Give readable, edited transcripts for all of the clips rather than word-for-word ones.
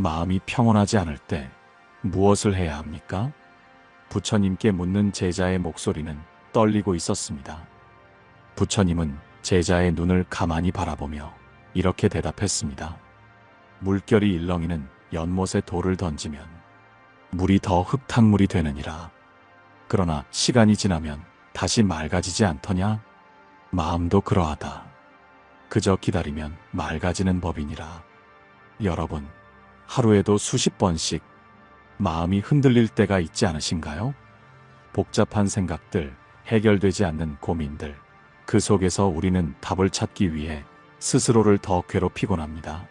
마음이 평온하지 않을 때 무엇을 해야 합니까? 부처님께 묻는 제자의 목소리는 떨리고 있었습니다. 부처님은 제자의 눈을 가만히 바라보며 이렇게 대답했습니다. 물결이 일렁이는 연못에 돌을 던지면 물이 더 흙탕물이 되느니라. 그러나 시간이 지나면 다시 맑아지지 않더냐? 마음도 그러하다. 그저 기다리면 맑아지는 법이니라. 여러분, 하루에도 수십 번씩 마음이 흔들릴 때가 있지 않으신가요? 복잡한 생각들, 해결되지 않는 고민들, 그 속에서 우리는 답을 찾기 위해 스스로를 더 괴롭히곤 합니다.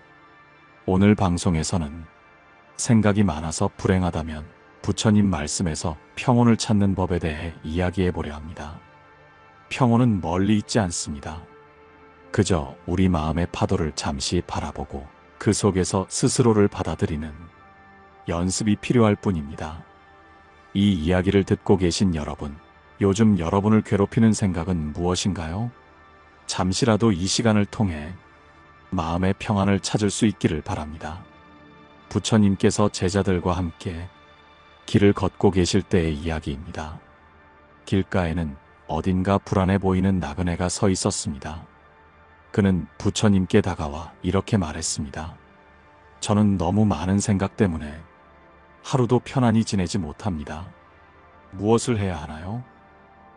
오늘 방송에서는 생각이 많아서 불행하다면 부처님 말씀에서 평온을 찾는 법에 대해 이야기해 보려 합니다. 평온은 멀리 있지 않습니다. 그저 우리 마음의 파도를 잠시 바라보고 그 속에서 스스로를 받아들이는 연습이 필요할 뿐입니다. 이 이야기를 듣고 계신 여러분, 요즘 여러분을 괴롭히는 생각은 무엇인가요? 잠시라도 이 시간을 통해 마음의 평안을 찾을 수 있기를 바랍니다. 부처님께서 제자들과 함께 길을 걷고 계실 때의 이야기입니다. 길가에는 어딘가 불안해 보이는 나그네가 서 있었습니다. 그는 부처님께 다가와 이렇게 말했습니다. 저는 너무 많은 생각 때문에 하루도 편안히 지내지 못합니다. 무엇을 해야 하나요?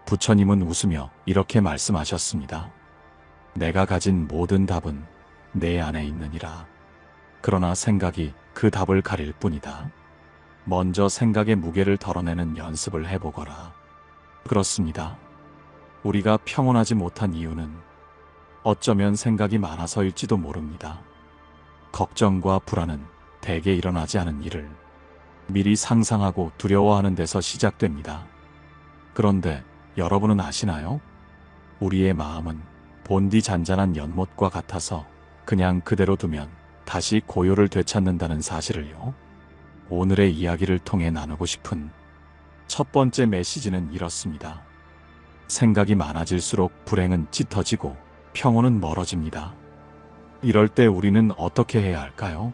부처님은 웃으며 이렇게 말씀하셨습니다. 내가 가진 모든 답은 내 안에 있느니라. 그러나 생각이 그 답을 가릴 뿐이다. 먼저 생각의 무게를 덜어내는 연습을 해보거라. 그렇습니다. 우리가 평온하지 못한 이유는 어쩌면 생각이 많아서일지도 모릅니다. 걱정과 불안은 대개 일어나지 않은 일을 미리 상상하고 두려워하는 데서 시작됩니다. 그런데 여러분은 아시나요? 우리의 마음은 본디 잔잔한 연못과 같아서 그냥 그대로 두면 다시 고요를 되찾는다는 사실을요. 오늘의 이야기를 통해 나누고 싶은 첫 번째 메시지는 이렇습니다. 생각이 많아질수록 불행은 짙어지고 평온은 멀어집니다. 이럴 때 우리는 어떻게 해야 할까요?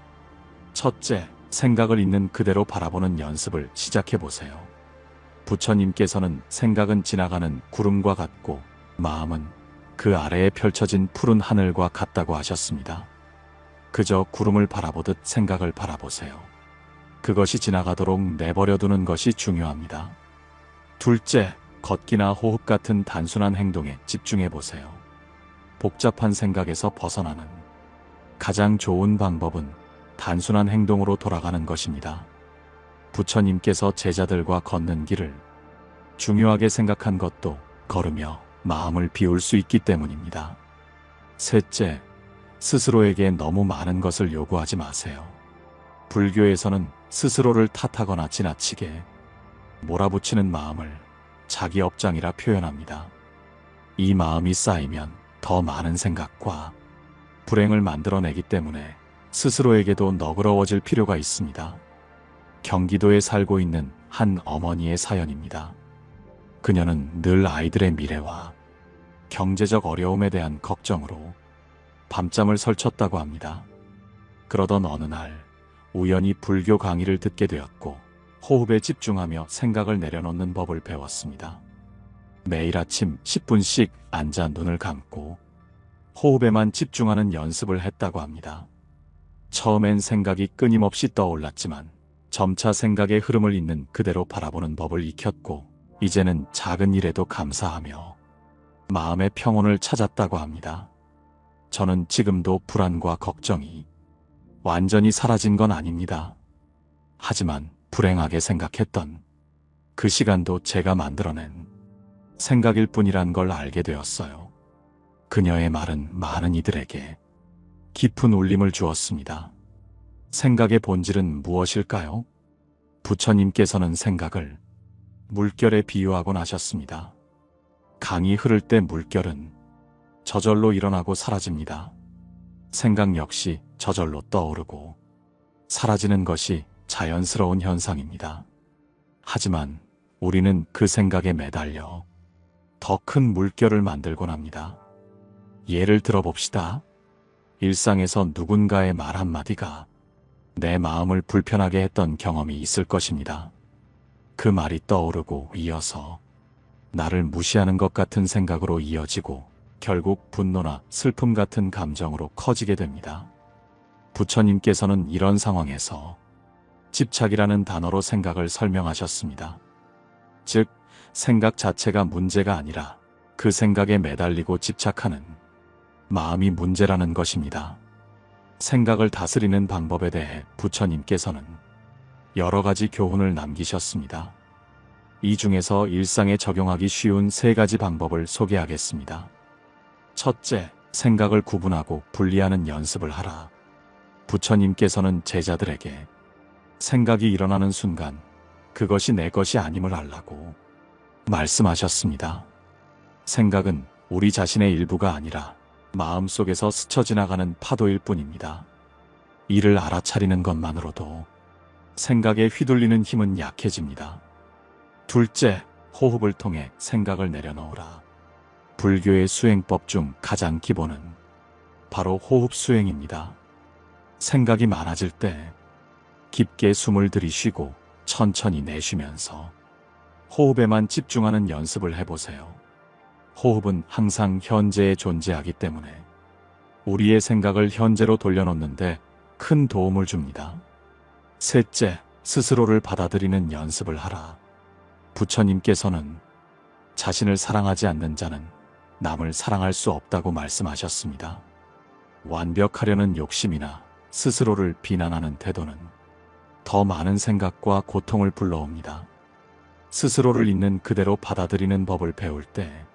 첫째, 생각을 있는 그대로 바라보는 연습을 시작해 보세요. 부처님께서는 생각은 지나가는 구름과 같고 마음은 그 아래에 펼쳐진 푸른 하늘과 같다고 하셨습니다. 그저 구름을 바라보듯 생각을 바라보세요. 그것이 지나가도록 내버려두는 것이 중요합니다. 둘째, 걷기나 호흡 같은 단순한 행동에 집중해 보세요. 복잡한 생각에서 벗어나는 가장 좋은 방법은 단순한 행동으로 돌아가는 것입니다. 부처님께서 제자들과 걷는 길을 중요하게 생각한 것도 걸으며 마음을 비울 수 있기 때문입니다. 셋째, 스스로에게 너무 많은 것을 요구하지 마세요. 불교에서는 스스로를 탓하거나 지나치게 몰아붙이는 마음을 자기 업장이라 표현합니다. 이 마음이 쌓이면 더 많은 생각과 불행을 만들어내기 때문에 스스로에게도 너그러워질 필요가 있습니다. 경기도에 살고 있는 한 어머니의 사연입니다. 그녀는 늘 아이들의 미래와 경제적 어려움에 대한 걱정으로 밤잠을 설쳤다고 합니다. 그러던 어느 날 우연히 불교 강의를 듣게 되었고 호흡에 집중하며 생각을 내려놓는 법을 배웠습니다. 매일 아침 10분씩 앉아 눈을 감고 호흡에만 집중하는 연습을 했다고 합니다. 처음엔 생각이 끊임없이 떠올랐지만 점차 생각의 흐름을 있는 그대로 바라보는 법을 익혔고 이제는 작은 일에도 감사하며 마음의 평온을 찾았다고 합니다. 저는 지금도 불안과 걱정이 완전히 사라진 건 아닙니다. 하지만 불행하게 생각했던 그 시간도 제가 만들어낸 생각일 뿐이란 걸 알게 되었어요. 그녀의 말은 많은 이들에게 깊은 울림을 주었습니다. 생각의 본질은 무엇일까요? 부처님께서는 생각을 물결에 비유하곤 하셨습니다. 강이 흐를 때 물결은 저절로 일어나고 사라집니다. 생각 역시 저절로 떠오르고 사라지는 것이 자연스러운 현상입니다. 하지만 우리는 그 생각에 매달려 더 큰 물결을 만들곤 합니다. 예를 들어 봅시다. 일상에서 누군가의 말 한마디가 내 마음을 불편하게 했던 경험이 있을 것입니다. 그 말이 떠오르고 이어서 나를 무시하는 것 같은 생각으로 이어지고 결국 분노나 슬픔 같은 감정으로 커지게 됩니다. 부처님께서는 이런 상황에서 집착이라는 단어로 생각을 설명하셨습니다. 즉, 생각 자체가 문제가 아니라 그 생각에 매달리고 집착하는 마음이 문제라는 것입니다. 생각을 다스리는 방법에 대해 부처님께서는 여러 가지 교훈을 남기셨습니다. 이 중에서 일상에 적용하기 쉬운 3가지 방법을 소개하겠습니다. 첫째, 생각을 구분하고 분리하는 연습을 하라. 부처님께서는 제자들에게 생각이 일어나는 순간 그것이 내 것이 아님을 알라고 말씀하셨습니다. 생각은 우리 자신의 일부가 아니라 마음속에서 스쳐 지나가는 파도일 뿐입니다. 이를 알아차리는 것만으로도 생각에 휘둘리는 힘은 약해집니다. 둘째, 호흡을 통해 생각을 내려놓으라. 불교의 수행법 중 가장 기본은 바로 호흡 수행입니다. 생각이 많아질 때 깊게 숨을 들이쉬고 천천히 내쉬면서 호흡에만 집중하는 연습을 해보세요. 호흡은 항상 현재에 존재하기 때문에 우리의 생각을 현재로 돌려놓는데 큰 도움을 줍니다. 셋째, 스스로를 받아들이는 연습을 하라. 부처님께서는 자신을 사랑하지 않는 자는 남을 사랑할 수 없다고 말씀하셨습니다. 완벽하려는 욕심이나 스스로를 비난하는 태도는 더 많은 생각과 고통을 불러옵니다. 스스로를 있는 그대로 받아들이는 법을 배울 때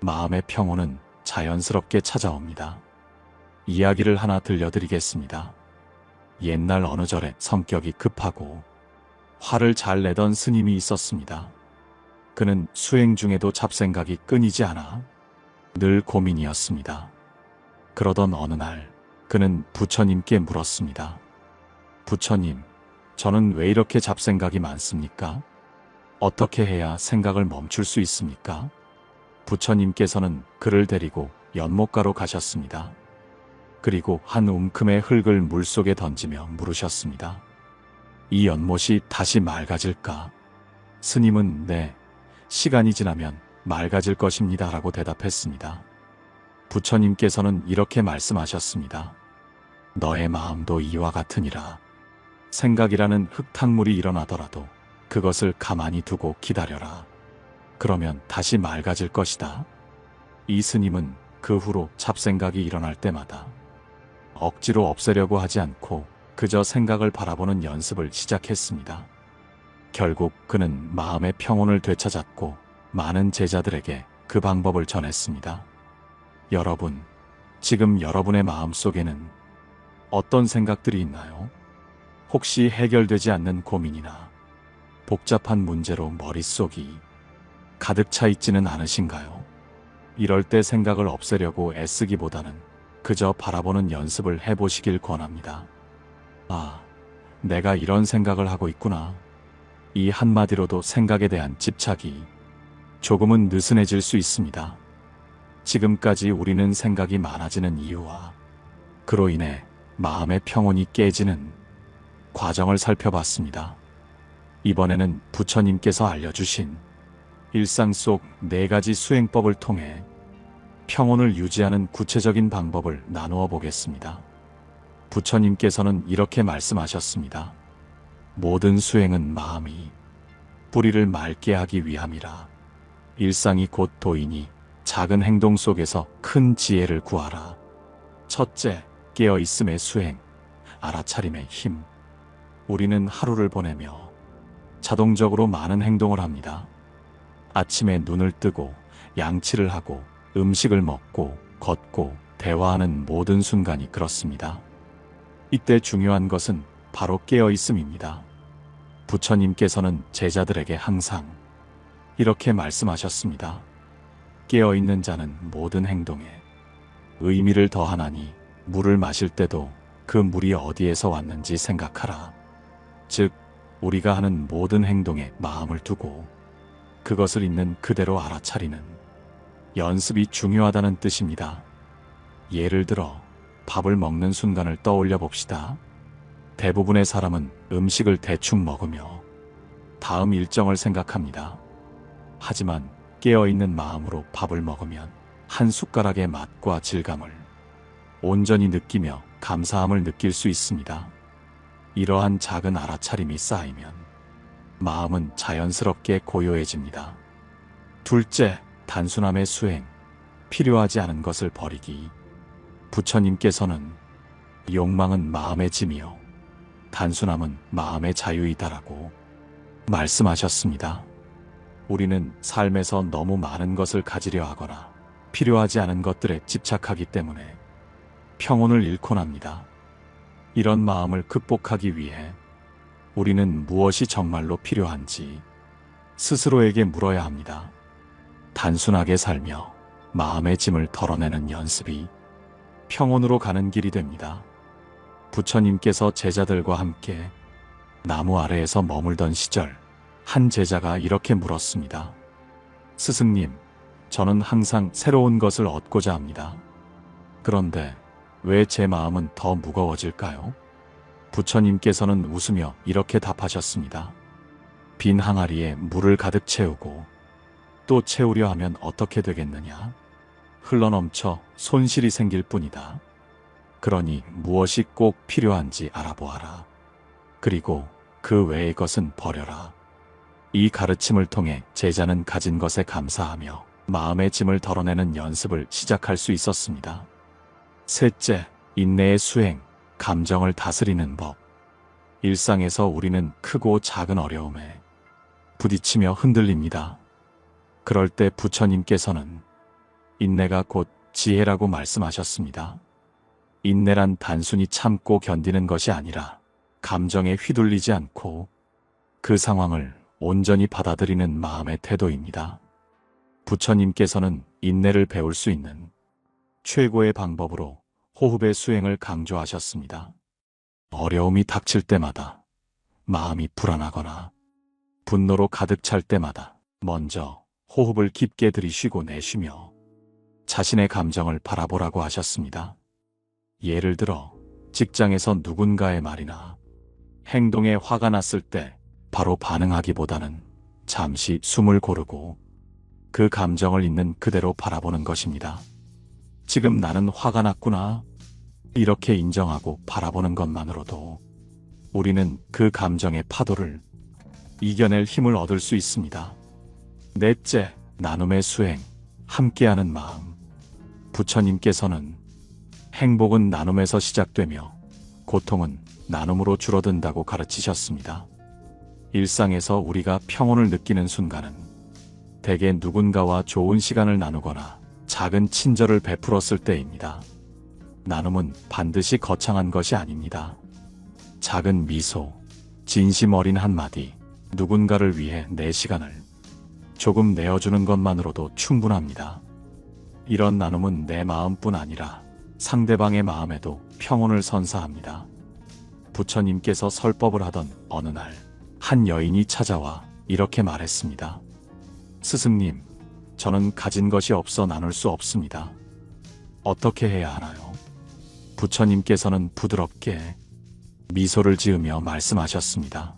마음의 평온은 자연스럽게 찾아옵니다. 이야기를 하나 들려드리겠습니다. 옛날 어느 절에 성격이 급하고 화를 잘 내던 스님이 있었습니다. 그는 수행 중에도 잡생각이 끊이지 않아 늘 고민이었습니다. 그러던 어느 날 그는 부처님께 물었습니다. 부처님, 저는 왜 이렇게 잡생각이 많습니까? 어떻게 해야 생각을 멈출 수 있습니까? 부처님께서는 그를 데리고 연못가로 가셨습니다. 그리고 한 움큼의 흙을 물속에 던지며 물으셨습니다. 이 연못이 다시 맑아질까? 스님은 네, 시간이 지나면 맑아질 것입니다 라고 대답했습니다. 부처님께서는 이렇게 말씀하셨습니다. 너의 마음도 이와 같으니라. 생각이라는 흙탕물이 일어나더라도 그것을 가만히 두고 기다려라. 그러면 다시 맑아질 것이다. 이 스님은 그 후로 잡생각이 일어날 때마다 억지로 없애려고 하지 않고 그저 생각을 바라보는 연습을 시작했습니다. 결국 그는 마음의 평온을 되찾았고 많은 제자들에게 그 방법을 전했습니다. 여러분, 지금 여러분의 마음속에는 어떤 생각들이 있나요? 혹시 해결되지 않는 고민이나 복잡한 문제로 머릿속이 가득 차 있지는 않으신가요? 이럴 때 생각을 없애려고 애쓰기보다는 그저 바라보는 연습을 해보시길 권합니다. 아, 내가 이런 생각을 하고 있구나. 이 한마디로도 생각에 대한 집착이 조금은 느슨해질 수 있습니다. 지금까지 우리는 생각이 많아지는 이유와 그로 인해 마음의 평온이 깨지는 과정을 살펴봤습니다. 이번에는 부처님께서 알려주신 일상 속 4가지 수행법을 통해 평온을 유지하는 구체적인 방법을 나누어 보겠습니다. 부처님께서는 이렇게 말씀하셨습니다. 모든 수행은 마음이 뿌리를 맑게 하기 위함이라. 일상이 곧 도이니 작은 행동 속에서 큰 지혜를 구하라. 첫째, 깨어있음의 수행, 알아차림의 힘. 우리는 하루를 보내며 자동적으로 많은 행동을 합니다. 아침에 눈을 뜨고 양치를 하고 음식을 먹고 걷고 대화하는 모든 순간이 그렇습니다. 이때 중요한 것은 바로 깨어있음입니다. 부처님께서는 제자들에게 항상 이렇게 말씀하셨습니다. 깨어있는 자는 모든 행동에 의미를 더하나니 물을 마실 때도 그 물이 어디에서 왔는지 생각하라. 즉, 우리가 하는 모든 행동에 마음을 두고 그것을 있는 그대로 알아차리는 연습이 중요하다는 뜻입니다. 예를 들어 밥을 먹는 순간을 떠올려 봅시다. 대부분의 사람은 음식을 대충 먹으며 다음 일정을 생각합니다. 하지만 깨어있는 마음으로 밥을 먹으면 한 숟가락의 맛과 질감을 온전히 느끼며 감사함을 느낄 수 있습니다. 이러한 작은 알아차림이 쌓이면 마음은 자연스럽게 고요해집니다. 둘째, 단순함의 수행, 필요하지 않은 것을 버리기. 부처님께서는 욕망은 마음의 짐이요, 단순함은 마음의 자유이다라고 말씀하셨습니다. 우리는 삶에서 너무 많은 것을 가지려 하거나 필요하지 않은 것들에 집착하기 때문에 평온을 잃곤 합니다. 이런 마음을 극복하기 위해 우리는 무엇이 정말로 필요한지 스스로에게 물어야 합니다. 단순하게 살며 마음의 짐을 덜어내는 연습이 평온으로 가는 길이 됩니다. 부처님께서 제자들과 함께 나무 아래에서 머물던 시절, 한 제자가 이렇게 물었습니다. 스승님, 저는 항상 새로운 것을 얻고자 합니다. 그런데 왜 제 마음은 더 무거워질까요? 부처님께서는 웃으며 이렇게 답하셨습니다. 빈 항아리에 물을 가득 채우고 또 채우려 하면 어떻게 되겠느냐? 흘러넘쳐 손실이 생길 뿐이다. 그러니 무엇이 꼭 필요한지 알아보아라. 그리고 그 외의 것은 버려라. 이 가르침을 통해 제자는 가진 것에 감사하며 마음의 짐을 덜어내는 연습을 시작할 수 있었습니다. 셋째, 인내의 수행, 감정을 다스리는 법. 일상에서 우리는 크고 작은 어려움에 부딪히며 흔들립니다. 그럴 때 부처님께서는 인내가 곧 지혜라고 말씀하셨습니다. 인내란 단순히 참고 견디는 것이 아니라 감정에 휘둘리지 않고 그 상황을 온전히 받아들이는 마음의 태도입니다. 부처님께서는 인내를 배울 수 있는 최고의 방법으로 호흡의 수행을 강조하셨습니다. 어려움이 닥칠 때마다, 마음이 불안하거나 분노로 가득 찰 때마다 먼저 호흡을 깊게 들이쉬고 내쉬며 자신의 감정을 바라보라고 하셨습니다. 예를 들어 직장에서 누군가의 말이나 행동에 화가 났을 때 바로 반응하기보다는 잠시 숨을 고르고 그 감정을 있는 그대로 바라보는 것입니다. 지금 나는 화가 났구나. 이렇게 인정하고 바라보는 것만으로도 우리는 그 감정의 파도를 이겨낼 힘을 얻을 수 있습니다. 넷째, 나눔의 수행, 함께하는 마음. 부처님께서는 행복은 나눔에서 시작되며 고통은 나눔으로 줄어든다고 가르치셨습니다. 일상에서 우리가 평온을 느끼는 순간은 대개 누군가와 좋은 시간을 나누거나 작은 친절을 베풀었을 때입니다. 나눔은 반드시 거창한 것이 아닙니다. 작은 미소, 진심 어린 한마디, 누군가를 위해 내 시간을 조금 내어주는 것만으로도 충분합니다. 이런 나눔은 내 마음뿐 아니라 상대방의 마음에도 평온을 선사합니다. 부처님께서 설법을 하던 어느 날, 한 여인이 찾아와 이렇게 말했습니다. 스승님, 저는 가진 것이 없어 나눌 수 없습니다. 어떻게 해야 하나요? 부처님께서는 부드럽게 미소를 지으며 말씀하셨습니다.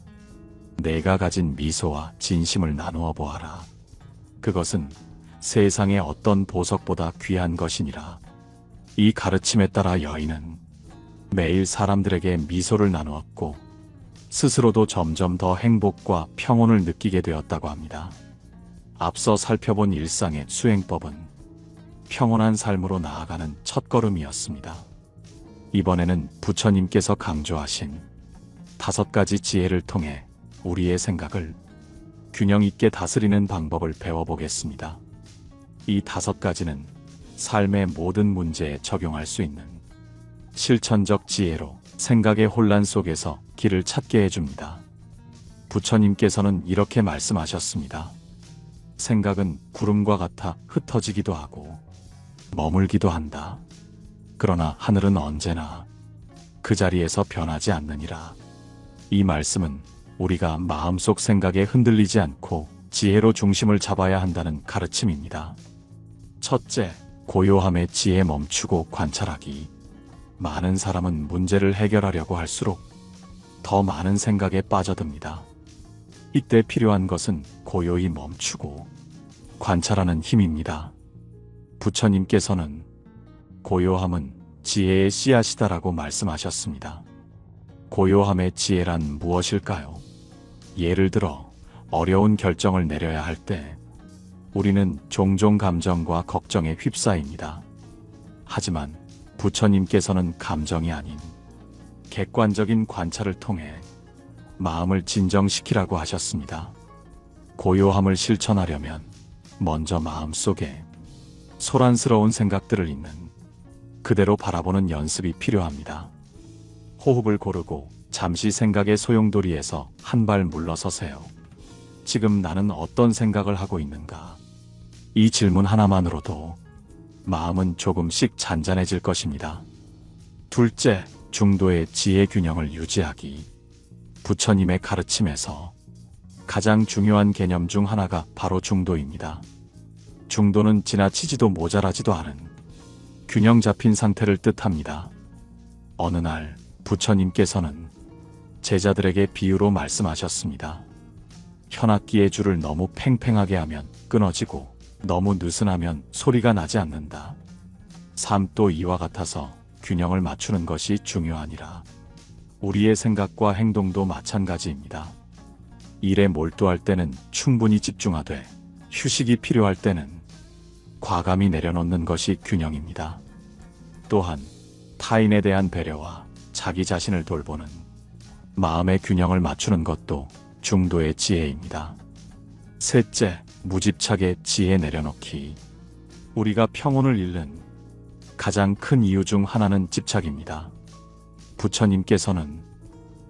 내가 가진 미소와 진심을 나누어 보아라. 그것은 세상의 어떤 보석보다 귀한 것이니라. 이 가르침에 따라 여인은 매일 사람들에게 미소를 나누었고 스스로도 점점 더 행복과 평온을 느끼게 되었다고 합니다. 앞서 살펴본 일상의 수행법은 평온한 삶으로 나아가는 첫걸음이었습니다. 이번에는 부처님께서 강조하신 5가지 지혜를 통해 우리의 생각을 균형 있게 다스리는 방법을 배워보겠습니다. 이 5가지는 삶의 모든 문제에 적용할 수 있는 실천적 지혜로 생각의 혼란 속에서 길을 찾게 해줍니다. 부처님께서는 이렇게 말씀하셨습니다. 생각은 구름과 같아 흩어지기도 하고 머물기도 한다. 그러나 하늘은 언제나 그 자리에서 변하지 않느니라. 이 말씀은 우리가 마음속 생각에 흔들리지 않고 지혜로 중심을 잡아야 한다는 가르침입니다. 첫째, 고요함의 지혜 멈추고 관찰하기. 많은 사람은 문제를 해결하려고 할수록 더 많은 생각에 빠져듭니다. 이때 필요한 것은 고요히 멈추고 관찰하는 힘입니다. 부처님께서는 고요함은 지혜의 씨앗이다라고 말씀하셨습니다. 고요함의 지혜란 무엇일까요? 예를 들어 어려운 결정을 내려야 할 때 우리는 종종 감정과 걱정에 휩싸입니다. 하지만 부처님께서는 감정이 아닌 객관적인 관찰을 통해 마음을 진정시키라고 하셨습니다. 고요함을 실천하려면 먼저 마음속에 소란스러운 생각들을 있는 그대로 바라보는 연습이 필요합니다. 호흡을 고르고 잠시 생각의 소용돌이에서 한 발 물러서세요. 지금 나는 어떤 생각을 하고 있는가? 이 질문 하나만으로도 마음은 조금씩 잔잔해질 것입니다. 둘째, 중도의 지혜 균형을 유지하기. 부처님의 가르침에서 가장 중요한 개념 중 하나가 바로 중도입니다. 중도는 지나치지도 모자라지도 않은 균형 잡힌 상태를 뜻합니다. 어느 날 부처님께서는 제자들에게 비유로 말씀하셨습니다. 현악기의 줄을 너무 팽팽하게 하면 끊어지고 너무 느슨하면 소리가 나지 않는다. 삶도 이와 같아서 균형을 맞추는 것이 중요하니라. 우리의 생각과 행동도 마찬가지입니다. 일에 몰두할 때는 충분히 집중하되 휴식이 필요할 때는 과감히 내려놓는 것이 균형입니다. 또한 타인에 대한 배려와 자기 자신을 돌보는 마음의 균형을 맞추는 것도 중도의 지혜입니다. 셋째, 무집착의 지혜 내려놓기. 우리가 평온을 잃는 가장 큰 이유 중 하나는 집착입니다. 부처님께서는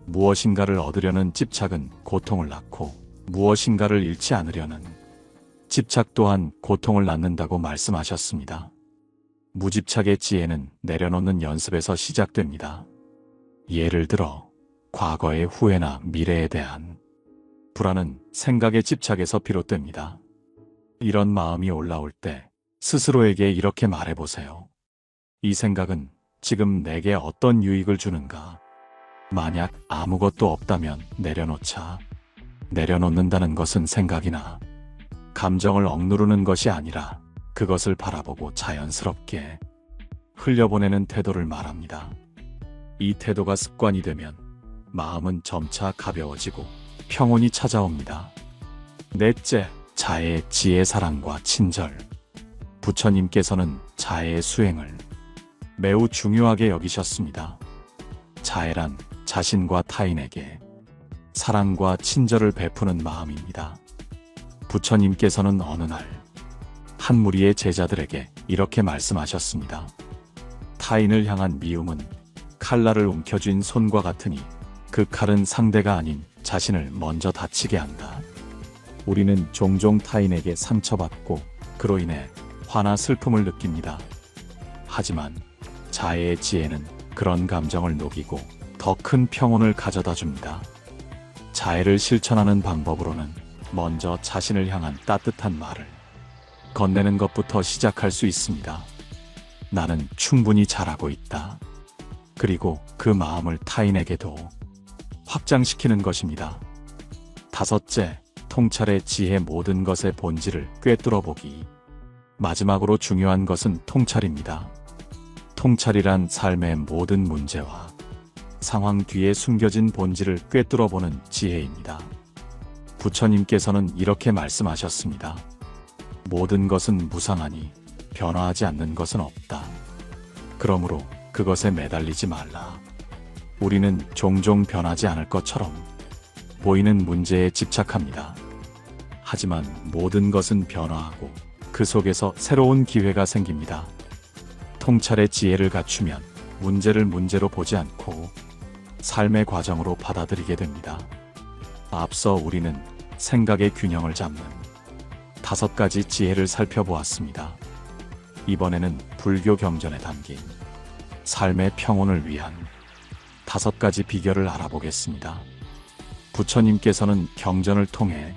무엇인가를 얻으려는 집착은 고통을 낳고 무엇인가를 잃지 않으려는 집착 또한 고통을 낳는다고 말씀하셨습니다. 무집착의 지혜는 내려놓는 연습에서 시작됩니다. 예를 들어 과거의 후회나 미래에 대한 불안은 생각의 집착에서 비롯됩니다. 이런 마음이 올라올 때 스스로에게 이렇게 말해보세요. 이 생각은 지금 내게 어떤 유익을 주는가? 만약 아무것도 없다면 내려놓자. 내려놓는다는 것은 생각이나 감정을 억누르는 것이 아니라 그것을 바라보고 자연스럽게 흘려보내는 태도를 말합니다. 이 태도가 습관이 되면 마음은 점차 가벼워지고 평온이 찾아옵니다. 넷째, 자애의 지혜 사랑과 친절. 부처님께서는 자애의 수행을 매우 중요하게 여기셨습니다. 자애란 자신과 타인에게 사랑과 친절을 베푸는 마음입니다. 부처님께서는 어느 날 한 무리의 제자들에게 이렇게 말씀하셨습니다. 타인을 향한 미움은 칼날을 움켜쥔 손과 같으니 그 칼은 상대가 아닌 자신을 먼저 다치게 한다. 우리는 종종 타인에게 상처받고 그로 인해 화나 슬픔을 느낍니다. 하지만 자애의 지혜는 그런 감정을 녹이고 더 큰 평온을 가져다 줍니다. 자애를 실천하는 방법으로는 먼저 자신을 향한 따뜻한 말을 건네는 것부터 시작할 수 있습니다. 나는 충분히 잘하고 있다. 그리고 그 마음을 타인에게도 확장시키는 것입니다. 다섯째, 통찰의 지혜. 모든 것의 본질을 꿰뚫어보기. 마지막으로 중요한 것은 통찰입니다. 통찰이란 삶의 모든 문제와 상황 뒤에 숨겨진 본질을 꿰뚫어보는 지혜입니다. 부처님께서는 이렇게 말씀하셨습니다. 모든 것은 무상하니 변화하지 않는 것은 없다. 그러므로 그것에 매달리지 말라. 우리는 종종 변하지 않을 것처럼 보이는 문제에 집착합니다. 하지만 모든 것은 변화하고 그 속에서 새로운 기회가 생깁니다. 통찰의 지혜를 갖추면 문제를 문제로 보지 않고 삶의 과정으로 받아들이게 됩니다. 앞서 우리는 생각의 균형을 잡는 5가지 지혜를 살펴보았습니다. 이번에는 불교 경전에 담긴 삶의 평온을 위한 5가지 비결을 알아보겠습니다. 부처님께서는 경전을 통해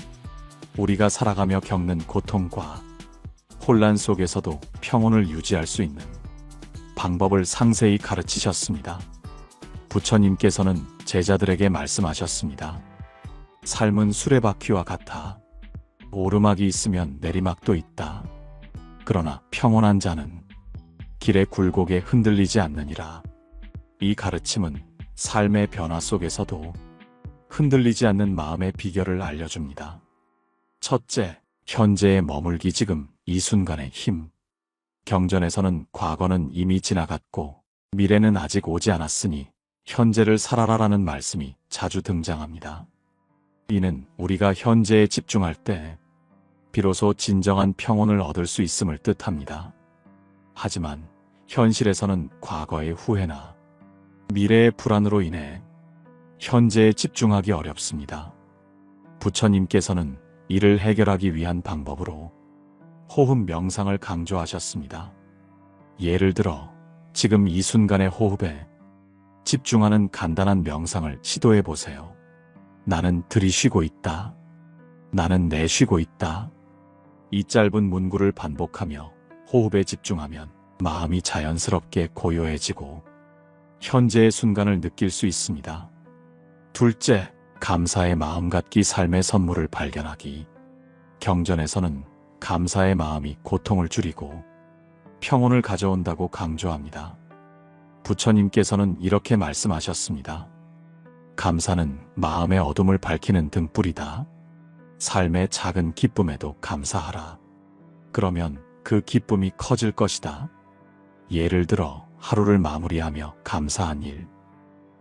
우리가 살아가며 겪는 고통과 혼란 속에서도 평온을 유지할 수 있는 방법을 상세히 가르치셨습니다. 부처님께서는 제자들에게 말씀하셨습니다. 삶은 수레바퀴와 같아. 오르막이 있으면 내리막도 있다. 그러나 평온한 자는 길의 굴곡에 흔들리지 않느니라. 이 가르침은 삶의 변화 속에서도 흔들리지 않는 마음의 비결을 알려줍니다. 첫째, 현재에 머물기. 지금 이 순간의 힘. 경전에서는 과거는 이미 지나갔고 미래는 아직 오지 않았으니 현재를 살아라라는 말씀이 자주 등장합니다. 이는 우리가 현재에 집중할 때 비로소 진정한 평온을 얻을 수 있음을 뜻합니다. 하지만 현실에서는 과거의 후회나 미래의 불안으로 인해 현재에 집중하기 어렵습니다. 부처님께서는 이를 해결하기 위한 방법으로 호흡 명상을 강조하셨습니다. 예를 들어 지금 이 순간의 호흡에 집중하는 간단한 명상을 시도해 보세요. 나는 들이쉬고 있다. 나는 내쉬고 있다. 이 짧은 문구를 반복하며 호흡에 집중하면 마음이 자연스럽게 고요해지고 현재의 순간을 느낄 수 있습니다. 둘째, 감사의 마음 갖기. 삶의 선물을 발견하기. 경전에서는 감사의 마음이 고통을 줄이고 평온을 가져온다고 강조합니다. 부처님께서는 이렇게 말씀하셨습니다. 감사는 마음의 어둠을 밝히는 등불이다. 삶의 작은 기쁨에도 감사하라. 그러면 그 기쁨이 커질 것이다. 예를 들어 하루를 마무리하며 감사한 일,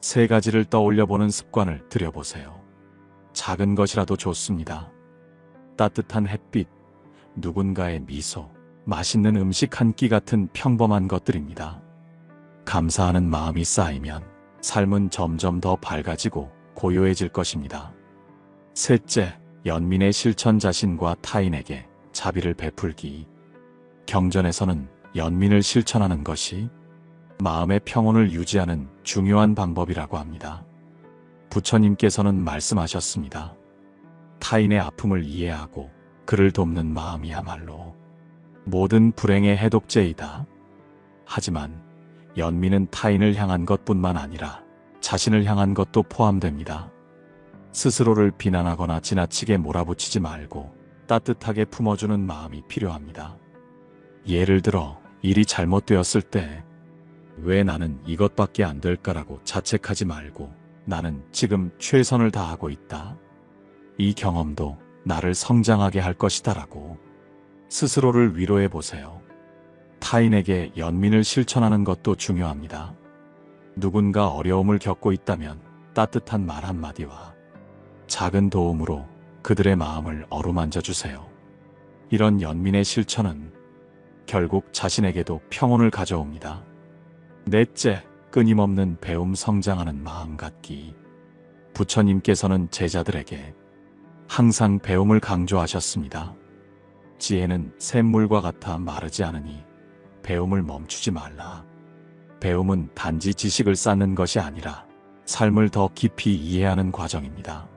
3가지를 떠올려보는 습관을 들여보세요. 작은 것이라도 좋습니다. 따뜻한 햇빛, 누군가의 미소, 맛있는 음식 한 끼 같은 평범한 것들입니다. 감사하는 마음이 쌓이면 삶은 점점 더 밝아지고 고요해질 것입니다. 셋째, 연민의 실천. 자신과 타인에게 자비를 베풀기. 경전에서는 연민을 실천하는 것이 마음의 평온을 유지하는 중요한 방법이라고 합니다. 부처님께서는 말씀하셨습니다. 타인의 아픔을 이해하고 그를 돕는 마음이야말로 모든 불행의 해독제이다. 하지만 연민은 타인을 향한 것뿐만 아니라 자신을 향한 것도 포함됩니다. 스스로를 비난하거나 지나치게 몰아붙이지 말고 따뜻하게 품어주는 마음이 필요합니다. 예를 들어 일이 잘못되었을 때 왜 나는 이것밖에 안 될까라고 자책하지 말고 나는 지금 최선을 다하고 있다. 이 경험도 나를 성장하게 할 것이다라고 스스로를 위로해 보세요. 타인에게 연민을 실천하는 것도 중요합니다. 누군가 어려움을 겪고 있다면 따뜻한 말 한마디와 작은 도움으로 그들의 마음을 어루만져 주세요. 이런 연민의 실천은 결국 자신에게도 평온을 가져옵니다. 넷째, 끊임없는 배움. 성장하는 마음 갖기. 부처님께서는 제자들에게 항상 배움을 강조하셨습니다. 지혜는 샘물과 같아 마르지 않으니 배움을 멈추지 말라. 배움은 단지 지식을 쌓는 것이 아니라 삶을 더 깊이 이해하는 과정입니다.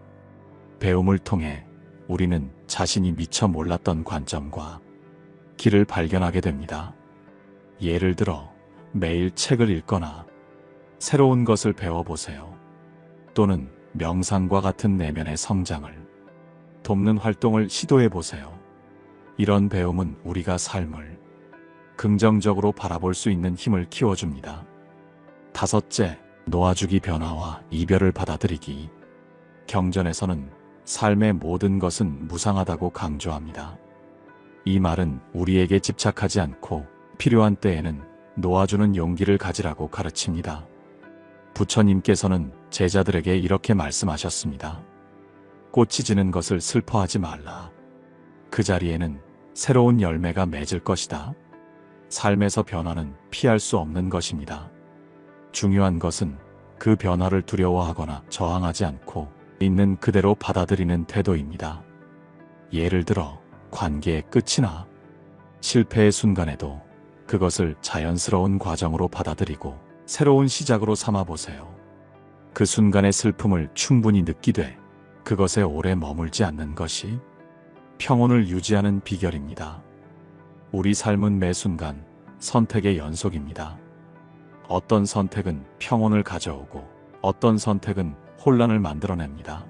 배움을 통해 우리는 자신이 미처 몰랐던 관점과 길을 발견하게 됩니다. 예를 들어 매일 책을 읽거나 새로운 것을 배워보세요. 또는 명상과 같은 내면의 성장을 돕는 활동을 시도해보세요. 이런 배움은 우리가 삶을 긍정적으로 바라볼 수 있는 힘을 키워줍니다. 다섯째, 놓아주기. 변화와 이별을 받아들이기. 경전에서는 삶의 모든 것은 무상하다고 강조합니다. 이 말은 우리에게 집착하지 않고 필요한 때에는 놓아주는 용기를 가지라고 가르칩니다. 부처님께서는 제자들에게 이렇게 말씀하셨습니다. 꽃이 지는 것을 슬퍼하지 말라. 그 자리에는 새로운 열매가 맺을 것이다. 삶에서 변화는 피할 수 없는 것입니다. 중요한 것은 그 변화를 두려워하거나 저항하지 않고 있는 그대로 받아들이는 태도입니다. 예를 들어 관계의 끝이나 실패의 순간에도 그것을 자연스러운 과정으로 받아들이고 새로운 시작으로 삼아보세요. 그 순간의 슬픔을 충분히 느끼되 그것에 오래 머물지 않는 것이 평온을 유지하는 비결입니다. 우리 삶은 매 순간 선택의 연속입니다. 어떤 선택은 평온을 가져오고 어떤 선택은 혼란을 만들어냅니다.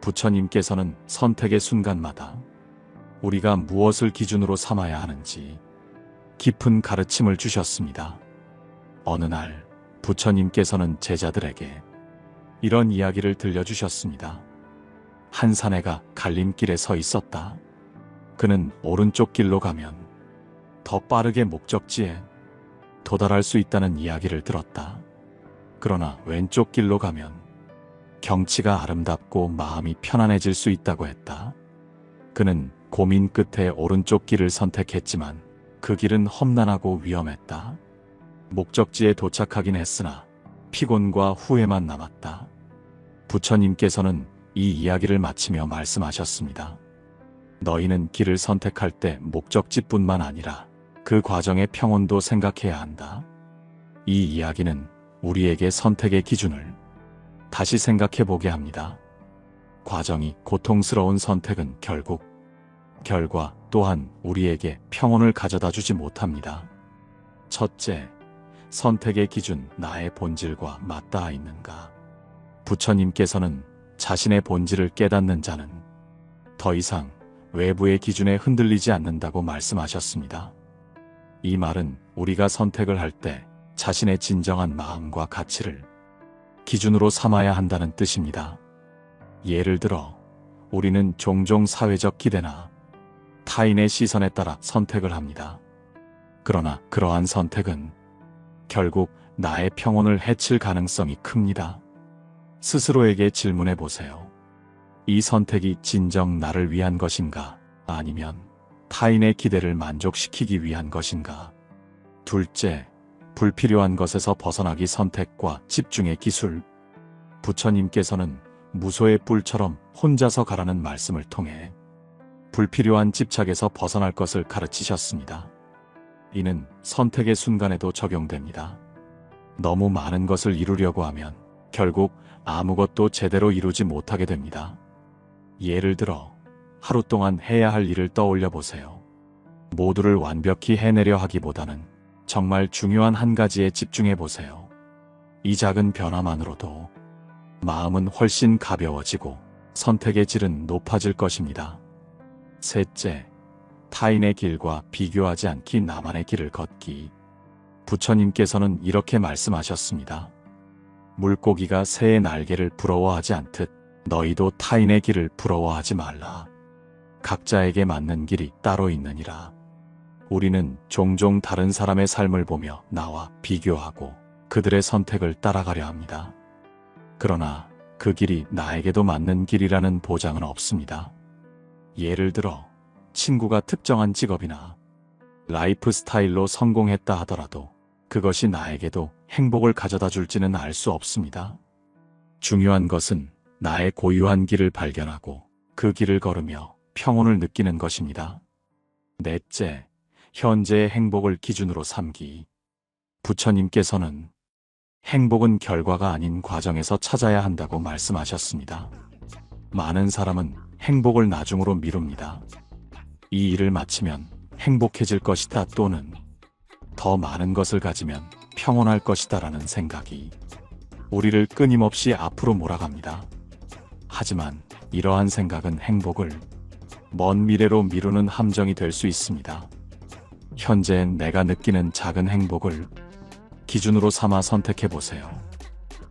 부처님께서는 선택의 순간마다 우리가 무엇을 기준으로 삼아야 하는지 깊은 가르침을 주셨습니다. 어느 날 부처님께서는 제자들에게 이런 이야기를 들려주셨습니다. 한 사내가 갈림길에 서 있었다. 그는 오른쪽 길로 가면 더 빠르게 목적지에 도달할 수 있다는 이야기를 들었다. 그러나 왼쪽 길로 가면 경치가 아름답고 마음이 편안해질 수 있다고 했다. 그는 고민 끝에 오른쪽 길을 선택했지만 그 길은 험난하고 위험했다. 목적지에 도착하긴 했으나 피곤과 후회만 남았다. 부처님께서는 이 이야기를 마치며 말씀하셨습니다. 너희는 길을 선택할 때 목적지뿐만 아니라 그 과정의 평온도 생각해야 한다. 이 이야기는 우리에게 선택의 기준을 다시 생각해 보게 합니다. 과정이 고통스러운 선택은 결국 결과 또한 우리에게 평온을 가져다 주지 못합니다. 첫째, 선택의 기준 나의 본질과 맞닿아 있는가? 부처님께서는 자신의 본질을 깨닫는 자는 더 이상 외부의 기준에 흔들리지 않는다고 말씀하셨습니다. 이 말은 우리가 선택을 할 때 자신의 진정한 마음과 가치를 기준으로 삼아야 한다는 뜻입니다. 예를 들어 우리는 종종 사회적 기대나 타인의 시선에 따라 선택을 합니다. 그러나 그러한 선택은 결국 나의 평온을 해칠 가능성이 큽니다. 스스로에게 질문해 보세요. 이 선택이 진정 나를 위한 것인가? 아니면 타인의 기대를 만족시키기 위한 것인가? 둘째, 불필요한 것에서 벗어나기 선택과 집중의 기술. 부처님께서는 무소의 뿔처럼 혼자서 가라는 말씀을 통해 불필요한 집착에서 벗어날 것을 가르치셨습니다. 이는 선택의 순간에도 적용됩니다. 너무 많은 것을 이루려고 하면 결국 아무것도 제대로 이루지 못하게 됩니다. 예를 들어 하루 동안 해야 할 일을 떠올려 보세요. 모두를 완벽히 해내려 하기보다는 정말 중요한 한 가지에 집중해 보세요. 이 작은 변화만으로도 마음은 훨씬 가벼워지고 선택의 질은 높아질 것입니다. 셋째, 타인의 길과 비교하지 않기 나만의 길을 걷기. 부처님께서는 이렇게 말씀하셨습니다. 물고기가 새의 날개를 부러워하지 않듯 너희도 타인의 길을 부러워하지 말라. 각자에게 맞는 길이 따로 있느니라. 우리는 종종 다른 사람의 삶을 보며 나와 비교하고 그들의 선택을 따라가려 합니다. 그러나 그 길이 나에게도 맞는 길이라는 보장은 없습니다. 예를 들어 친구가 특정한 직업이나 라이프 스타일로 성공했다 하더라도 그것이 나에게도 행복을 가져다 줄지는 알 수 없습니다. 중요한 것은 나의 고유한 길을 발견하고 그 길을 걸으며 평온을 느끼는 것입니다. 넷째, 현재의 행복을 기준으로 삼기. 부처님께서는 행복은 결과가 아닌 과정에서 찾아야 한다고 말씀하셨습니다. 많은 사람은 행복을 나중으로 미룹니다. 이 일을 마치면 행복해질 것이다 또는 더 많은 것을 가지면 평온할 것이다 라는 생각이 우리를 끊임없이 앞으로 몰아갑니다. 하지만 이러한 생각은 행복을 먼 미래로 미루는 함정이 될 수 있습니다. 현재엔 내가 느끼는 작은 행복을 기준으로 삼아 선택해 보세요.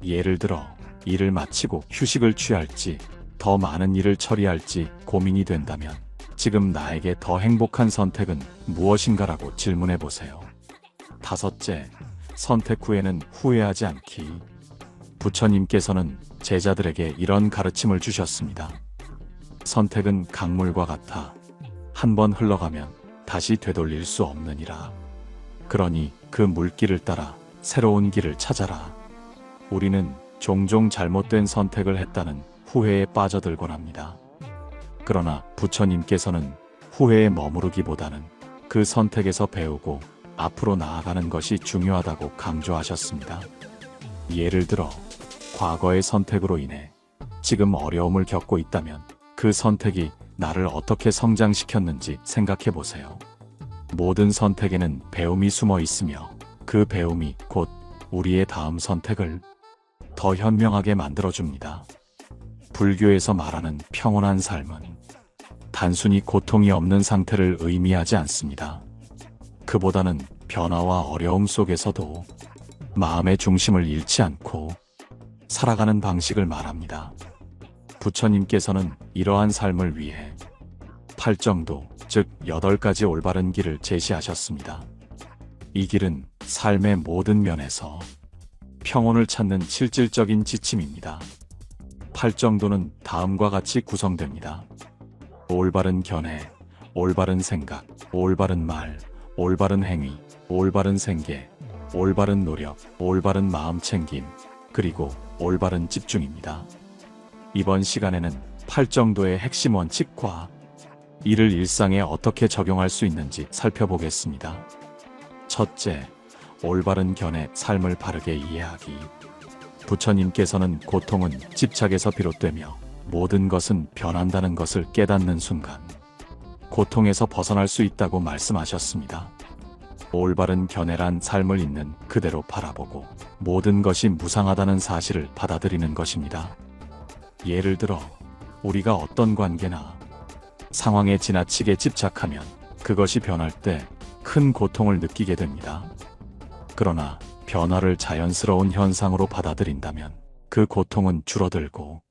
예를 들어 일을 마치고 휴식을 취할지 더 많은 일을 처리할지 고민이 된다면 지금 나에게 더 행복한 선택은 무엇인가라고 질문해 보세요. 다섯째, 선택 후에는 후회하지 않기. 부처님께서는 제자들에게 이런 가르침을 주셨습니다. 선택은 강물과 같아 한 번 흘러가면 다시 되돌릴 수 없느니라. 그러니 그 물길을 따라 새로운 길을 찾아라. 우리는 종종 잘못된 선택을 했다는 후회에 빠져들곤 합니다. 그러나 부처님께서는 후회에 머무르기보다는 그 선택에서 배우고 앞으로 나아가는 것이 중요하다고 강조하셨습니다. 예를 들어 과거의 선택으로 인해 지금 어려움을 겪고 있다면 그 선택이 나를 어떻게 성장시켰는지 생각해 보세요. 모든 선택에는 배움이 숨어 있으며 그 배움이 곧 우리의 다음 선택을 더 현명하게 만들어줍니다. 불교에서 말하는 평온한 삶은 단순히 고통이 없는 상태를 의미하지 않습니다. 그보다는 변화와 어려움 속에서도 마음의 중심을 잃지 않고 살아가는 방식을 말합니다. 부처님께서는 이러한 삶을 위해 팔정도, 즉 8가지 올바른 길을 제시하셨습니다. 이 길은 삶의 모든 면에서 평온을 찾는 실질적인 지침입니다. 팔정도는 다음과 같이 구성됩니다. 올바른 견해, 올바른 생각, 올바른 말, 올바른 행위, 올바른 생계, 올바른 노력, 올바른 마음 챙김, 그리고 올바른 집중입니다. 이번 시간에는 팔정도의 핵심 원칙과 이를 일상에 어떻게 적용할 수 있는지 살펴보겠습니다. 첫째, 올바른 견해, 삶을 바르게 이해하기. 부처님께서는 고통은 집착에서 비롯되며 모든 것은 변한다는 것을 깨닫는 순간 고통에서 벗어날 수 있다고 말씀하셨습니다. 올바른 견해란 삶을 있는 그대로 바라보고 모든 것이 무상하다는 사실을 받아들이는 것입니다. 예를 들어 우리가 어떤 관계나 상황에 지나치게 집착하면 그것이 변할 때 큰 고통을 느끼게 됩니다. 그러나 변화를 자연스러운 현상으로 받아들인다면 그 고통은 줄어들고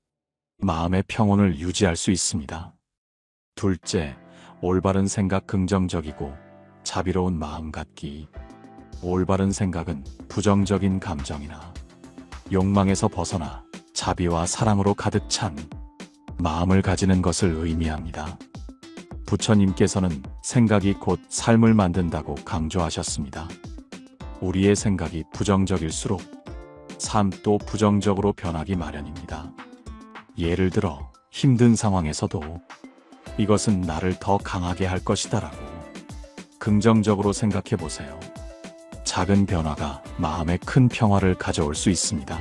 마음의 평온을 유지할 수 있습니다. 둘째, 올바른 생각, 긍정적이고 자비로운 마음 갖기. 올바른 생각은 부정적인 감정이나 욕망에서 벗어나 자비와 사랑으로 가득 찬 마음을 가지는 것을 의미합니다. 부처님께서는 생각이 곧 삶을 만든다고 강조하셨습니다. 우리의 생각이 부정적일수록 삶도 부정적으로 변하기 마련입니다. 예를 들어 힘든 상황에서도 이것은 나를 더 강하게 할 것이다라고 긍정적으로 생각해 보세요. 작은 변화가 마음에 큰 평화를 가져올 수 있습니다.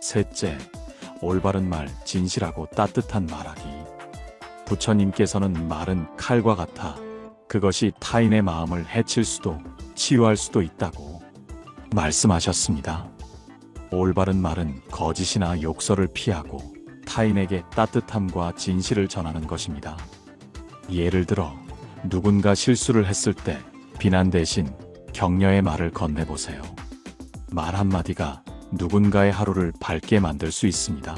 셋째, 올바른 말, 진실하고 따뜻한 말하기. 부처님께서는 말은 칼과 같아 그것이 타인의 마음을 해칠 수도 치유할 수도 있다고 말씀하셨습니다. 올바른 말은 거짓이나 욕설을 피하고 타인에게 따뜻함과 진실을 전하는 것입니다. 예를 들어 누군가 실수를 했을 때 비난 대신 격려의 말을 건네보세요. 말 한마디가 누군가의 하루를 밝게 만들 수 있습니다.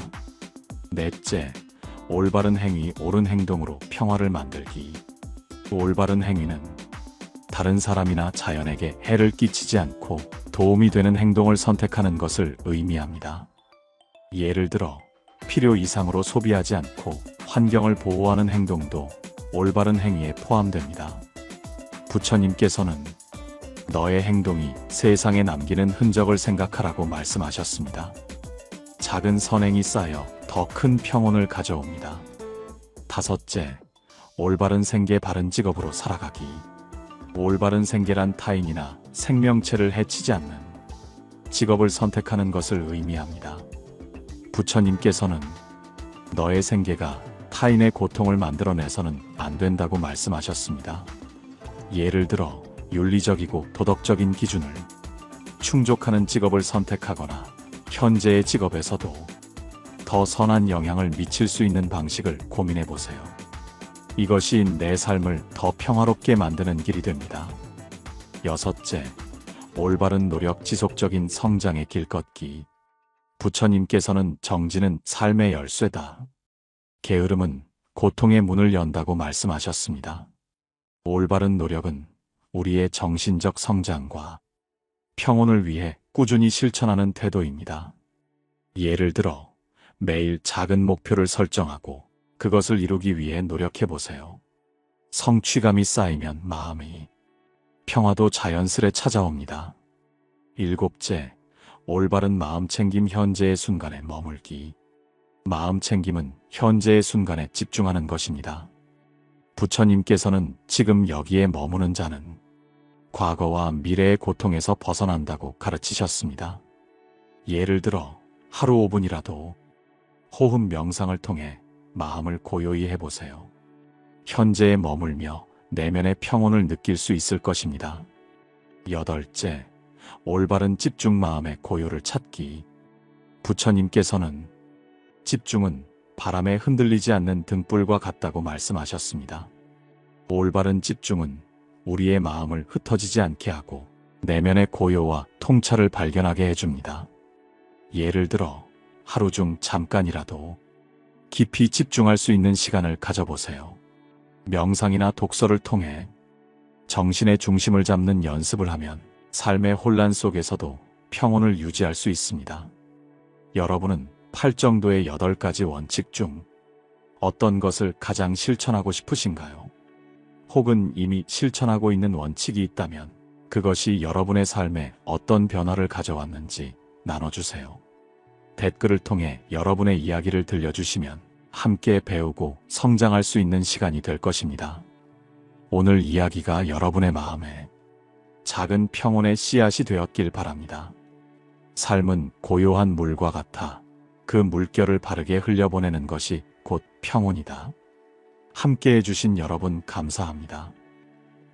넷째, 올바른 행위, 옳은 행동으로 평화를 만들기. 올바른 행위는 다른 사람이나 자연에게 해를 끼치지 않고 도움이 되는 행동을 선택하는 것을 의미합니다. 예를 들어 필요 이상으로 소비하지 않고 환경을 보호하는 행동도 올바른 행위에 포함됩니다. 부처님께서는 너의 행동이 세상에 남기는 흔적을 생각하라고 말씀하셨습니다. 작은 선행이 쌓여 더 큰 평온을 가져옵니다. 다섯째, 올바른 생계, 바른 직업으로 살아가기. 올바른 생계란 타인이나 생명체를 해치지 않는 직업을 선택하는 것을 의미합니다. 부처님께서는 너의 생계가 타인의 고통을 만들어내서는 안 된다고 말씀하셨습니다. 예를 들어 윤리적이고 도덕적인 기준을 충족하는 직업을 선택하거나 현재의 직업에서도 더 선한 영향을 미칠 수 있는 방식을 고민해 보세요. 이것이 내 삶을 더 평화롭게 만드는 길이 됩니다. 여섯째, 올바른 노력, 지속적인 성장의 길 걷기. 부처님께서는 정진은 삶의 열쇠다. 게으름은 고통의 문을 연다고 말씀하셨습니다. 올바른 노력은 우리의 정신적 성장과 평온을 위해 꾸준히 실천하는 태도입니다. 예를 들어 매일 작은 목표를 설정하고 그것을 이루기 위해 노력해 보세요. 성취감이 쌓이면 마음이 평화도 자연스레 찾아옵니다. 일곱째, 올바른 마음 챙김, 현재의 순간에 머물기. 마음 챙김은 현재의 순간에 집중하는 것입니다. 부처님께서는 지금 여기에 머무는 자는 과거와 미래의 고통에서 벗어난다고 가르치셨습니다. 예를 들어 하루 5분이라도 호흡 명상을 통해 마음을 고요히 해보세요. 현재에 머물며 내면의 평온을 느낄 수 있을 것입니다. 여덟째, 올바른 집중, 마음의 고요를 찾기. 부처님께서는 집중은 바람에 흔들리지 않는 등불과 같다고 말씀하셨습니다. 올바른 집중은 우리의 마음을 흩어지지 않게 하고 내면의 고요와 통찰을 발견하게 해줍니다. 예를 들어 하루 중 잠깐이라도 깊이 집중할 수 있는 시간을 가져보세요. 명상이나 독서를 통해 정신의 중심을 잡는 연습을 하면 삶의 혼란 속에서도 평온을 유지할 수 있습니다. 여러분은 8정도의 8가지 원칙 중 어떤 것을 가장 실천하고 싶으신가요? 혹은 이미 실천하고 있는 원칙이 있다면 그것이 여러분의 삶에 어떤 변화를 가져왔는지 나눠주세요. 댓글을 통해 여러분의 이야기를 들려주시면 함께 배우고 성장할 수 있는 시간이 될 것입니다. 오늘 이야기가 여러분의 마음에 작은 평온의 씨앗이 되었길 바랍니다. 삶은 고요한 물과 같아 그 물결을 바르게 흘려보내는 것이 곧 평온이다. 함께 해주신 여러분 감사합니다.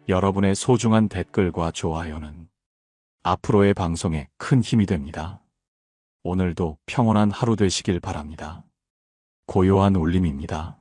여러분의 소중한 댓글과 좋아요는 앞으로의 방송에 큰 힘이 됩니다. 오늘도 평온한 하루 되시길 바랍니다. 고요한 울림입니다.